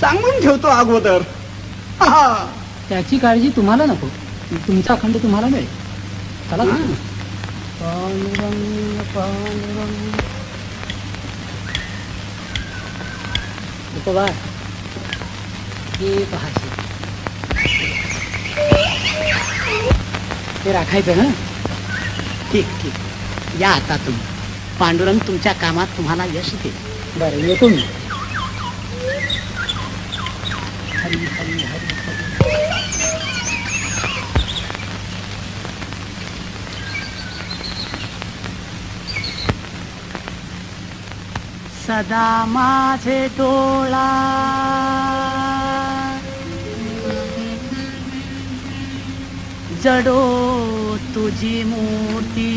सांगून ठेवतो अगोदर. हा. त्याची काळजी तुम्हाला नको, तुमचा अखंड तुम्हाला मिळेल. चला ना. पांडुरंग पांडुरंग उपवास हे पहायचे, ते राखायचं ना. ठीक ठीक, या आता तुम्ही. पांडुरंग तुमच्या कामात तुम्हाला यश देईल. बरं, येतो मी. हरी हरी हरी. सदा माझे डोळा जडो तुझी मूर्ती,